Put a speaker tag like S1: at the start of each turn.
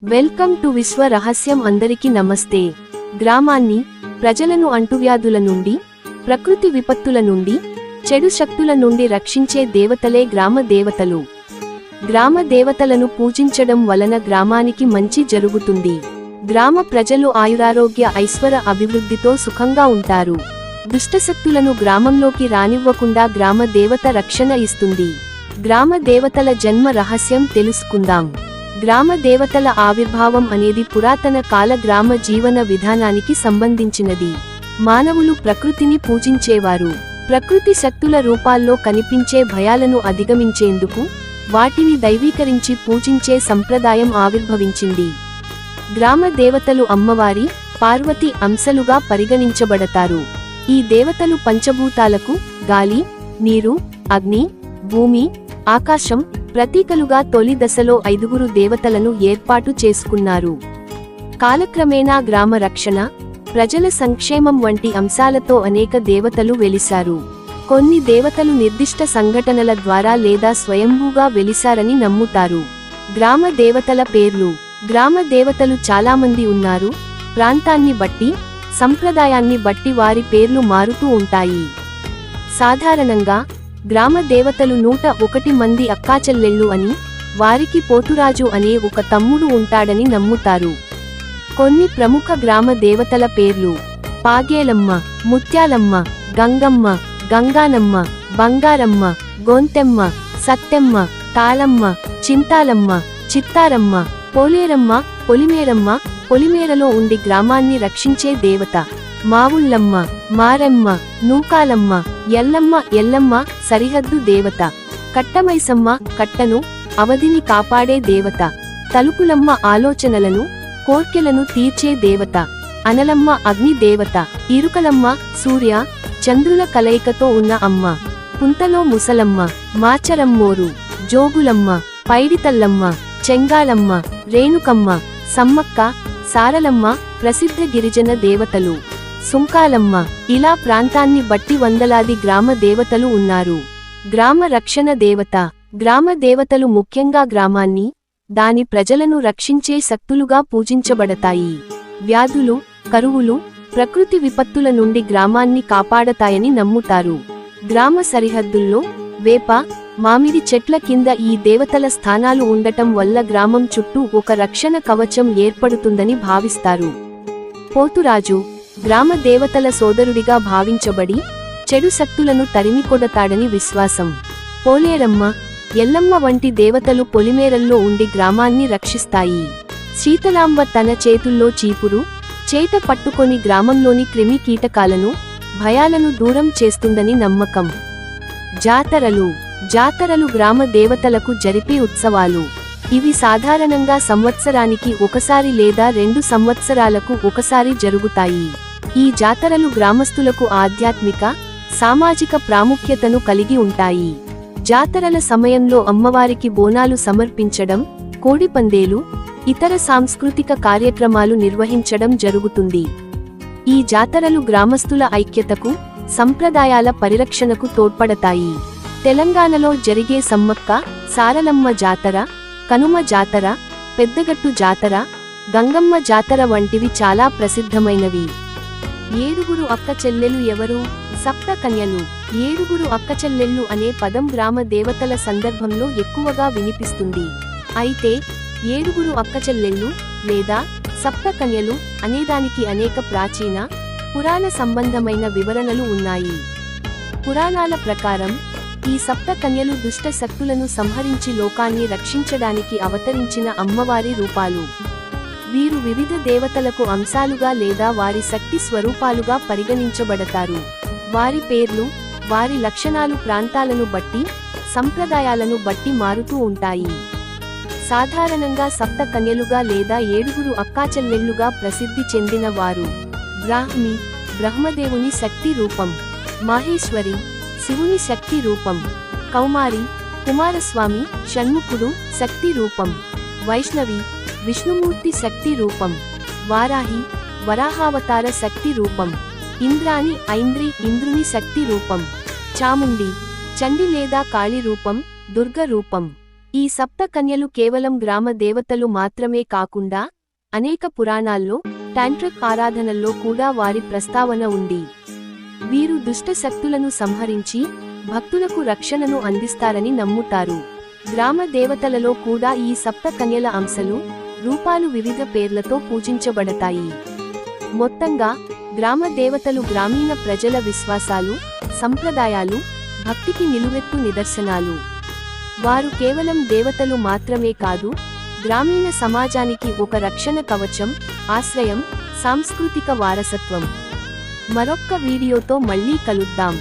S1: Welcome to విశ్వ రహస్యం. అందరికీ నమస్తే. గ్రామాన్ని, ప్రజలను అంటువ్యాధుల నుండి, ప్రకృతి విపత్తుల నుండి, చెడు శక్తుల నుండి రక్షించే దేవతలే గ్రామ దేవతలు. గ్రామ దేవతలను పూజించడం వలన గ్రామానికి మంచి జరుగుతుంది. గ్రామ ప్రజలు ఆయురారోగ్య ఐశ్వర్య అభివృద్ధితో సుఖంగా ఉంటారు. దుష్టశక్తులను గ్రామంలోకి రానివ్వకుండా గ్రామ దేవత రక్షణ ఇస్తుంది. గ్రామ దేవతల జన్మ రహస్యం తెలుసుకుందాం. గ్రామ దేవతల ఆవిర్భావం అనేది పురాతన కాల గ్రామ జీవన విధానానికి సంబంధించినది. మానవులు ప్రకృతిని పూజించేవారు. ప్రకృతి శక్తుల రూపాల్లో కనిపించే భయాలను అధిగమించేందుకు వాటిని దైవీకరించి పూజించే సంప్రదాయం ఆవిర్భవించింది. గ్రామ దేవతలు అమ్మవారి, పార్వతి అంశలుగా పరిగణించబడతారు. ఈ దేవతలు పంచభూతాలకు గాలి, నీరు, అగ్ని, భూమి, ఆకాశం ప్రతీకలుగా తొలి దశలో 5 దేవతలను ఏర్పాటు చేసుకున్నారు. కాలక్రమేణా గ్రామ రక్షణ, ప్రజల సంక్షేమం వంటి అంశాలతో అనేక దేవతలు వెలిశారు. కొన్ని దేవతలు నిర్దిష్ట సంఘటనల ద్వారా లేదా స్వయంభూగా వెలిశారని నమ్ముతారు. గ్రామ దేవతల పేర్లు. గ్రామ దేవతలు చాలామంది ఉన్నారు. ప్రాంతాన్ని బట్టి, సంప్రదాయాన్ని బట్టి వారి పేర్లు మారుతూ ఉంటాయి. సాధారణంగా గ్రామ దేవతలు 101 మంది అక్కాచెల్లెళ్ళు అని, వారికి పోతురాజు అనే ఒక తమ్ముడు ఉంటాడని నమ్ముతారు. కొన్ని ప్రముఖ గ్రామ దేవతల పేర్లు: పాగేలమ్మ, ముత్యాలమ్మ, గంగమ్మ, గంగానమ్మ, బంగారమ్మ, గొంతెమ్మ, సత్తెమ్మ, తాళమ్మ, చింతాలమ్మ, చిత్తారమ్మ, పోలేరమ్మ, పొలిమేరమ్మ. పొలిమేరలో ఉండి గ్రామాన్ని రక్షించే దేవత మావుళ్ళమ్మ, మారెమ్మ, నూకాలమ్మ, ఎల్లమ్మ. ఎల్లమ్మ సరిహద్దు దేవత. కట్టమైసమ్మ, కట్టను, అవధిని కాపాడే దేవత. తలుపులమ్మ ఆలోచనలను, కోర్కెలను తీర్చే దేవత. అనలమ్మ అగ్ని దేవత. ఇరుకలమ్మ సూర్య, చంద్రుల కలయికతో ఉన్న అమ్మ. కుంతలో ముసలమ్మ, మాచరమ్మోరు, జోగులమ్మ, పైడితల్లమ్మ, చెంగాళమ్మ, రేణుకమ్మ, సమ్మక్క, సారలమ్మ ప్రసిద్ధ గిరిజన దేవతలు. సుంకాలమ్మ. ఇలా ప్రాంతాన్ని బట్టి వందలాది గ్రామ దేవతలు ఉన్నారు. గ్రామ రక్షణ దేవత. గ్రామ దేవతలు ముఖ్యంగా గ్రామాన్ని, దాని ప్రజలను రక్షించే శక్తులుగా పూజించబడతాయి. వ్యాధులు, కరువులు, ప్రకృతి విపత్తుల నుండి గ్రామాన్ని కాపాడతాయని నమ్ముతారు. గ్రామ సరిహద్దుల్లో వేప, మామిడి చెట్ల కింద ఈ దేవతల స్థానాలు ఉండటం వల్ల గ్రామం చుట్టూ ఒక రక్షణ కవచం ఏర్పడుతుందని భావిస్తారు. పోతురాజు గ్రామ దేవతల సోదరుడిగా భావించబడి చెడు శక్తులను తరిమికొడతాడని విశ్వాసం. పోలేరమ్మ, ఎల్లమ్మ వంటి దేవతలు పొలిమేరల్లో ఉండి గ్రామాన్ని రక్షిస్తాయి. శీతలాంబ తన చేతుల్లో చీపురు, చేట పట్టుకొని గ్రామంలోని క్రిమి కీటకాలను, భయాలను దూరం చేస్తుందని నమ్మకం. జాతరలు. జాతరలు గ్రామ దేవతలకు జరిపే ఉత్సవాలు. ఇవి సాధారణంగా సంవత్సరానికి ఒకసారి లేదా 2 సంవత్సరాలకు ఒకసారి జరుగుతాయి. ఈ జాతరలు గ్రామస్తులకు ఆధ్యాత్మిక, సామాజిక ప్రాముఖ్యతను కలిగి ఉంటాయి. జాతరల సమయంలో అమ్మవారికి బోనాలు సమర్పించడం, కోడిపందేలు, ఇతర సాంస్కృతిక కార్యక్రమాలు నిర్వహించడం జరుగుతుంది. ఈ జాతరలు గ్రామస్తుల ఐక్యతకు, సంప్రదాయాల పరిరక్షణకు తోడ్పడతాయి. తెలంగాణలో జరిగే సమ్మక్క సారలమ్మ జాతర, కనుమ జాతర, పెద్దగట్టు జాతర, గంగమ్మ జాతర వంటివి చాలా ప్రసిద్ధమైనవి. 7 అక్క చెల్లెలు ఎవరు? సప్త కన్యలు. 7 అక్క చెల్లెళ్ళు అనే పదం గ్రామ దేవతల సందర్భంలో ఎక్కువగా వినిపిస్తుంది. అయితే 7 అక్క చెల్లెళ్ళు లేదా సప్త కన్యలు అనేదానికి అనేక ప్రాచీన, పురాణ సంబంధమైన వివరణలు ఉన్నాయి. పురాణాల ప్రకారం ఈ సప్త కన్యలు దుష్ట శక్తులను సంహరించి లోకాన్ని రక్షించడానికి అవతరించిన అమ్మవారి రూపాలు. వీరు వివిధ దేవతలకు అంశాలుగా లేదా వారి శక్తి స్వరూపాలుగా పరిగణించబడతారు. వారి పేర్లు, వారి లక్షణాలు ప్రాంతాలను బట్టి, సంప్రదాయాలను బట్టి మారుతూ ఉంటాయి. సాధారణంగా సప్త కన్యలుగా లేదా 7 అక్కాచెల్లెళ్ళుగా ప్రసిద్ధి చెందిన వారు: బ్రాహ్మి, బ్రహ్మదేవుని శక్తి రూపం. మాహేశ్వరి, శివుని శక్తి రూపం. కౌమారి, కుమారస్వామి, షణ్ముఖుడు శక్తి రూపం. వైష్ణవి, విష్ణుమూర్తి శక్తి రూపం. వారాహి, వరాహావతార శక్తి రూపం. ఇంద్రాణి, ఐంద్రి, ఇంద్రుని శక్తి రూపం. చాముండి, చండి లేదా కాళి రూపం, దుర్గ రూపం. ఈ సప్త కన్యలు కేవలం గ్రామ దేవతలు మాత్రమే కాకుండా అనేక పురాణాల్లో టాంట్రిక్ ఆరాధనల్లో కూడా వారి ప్రస్తావన ఉంది. వీరు దుష్ట శక్తులను సంహరించి భక్తులకు రక్షణను అందిస్తారని నమ్ముతారు. గ్రామ దేవతలలో కూడా ఈ సప్త కన్యల అంశలు, రూపాలు వివిధ పేర్లతో పూజించబడతాయి. మొత్తంగా గ్రామ దేవతలు గ్రామీణ ప్రజల విశ్వాసాలు, సంప్రదాయాలు, భక్తికి నిలువెత్తు నిదర్శనాలు. వారు కేవలం దేవతలు మాత్రమే కాదు, గ్రామీణ సమాజానికి ఒక రక్షణ కవచం, ఆశ్రయం, సాంస్కృతిక వారసత్వం. మరొక్క వీడియోతో మళ్ళీ కలుద్దాం.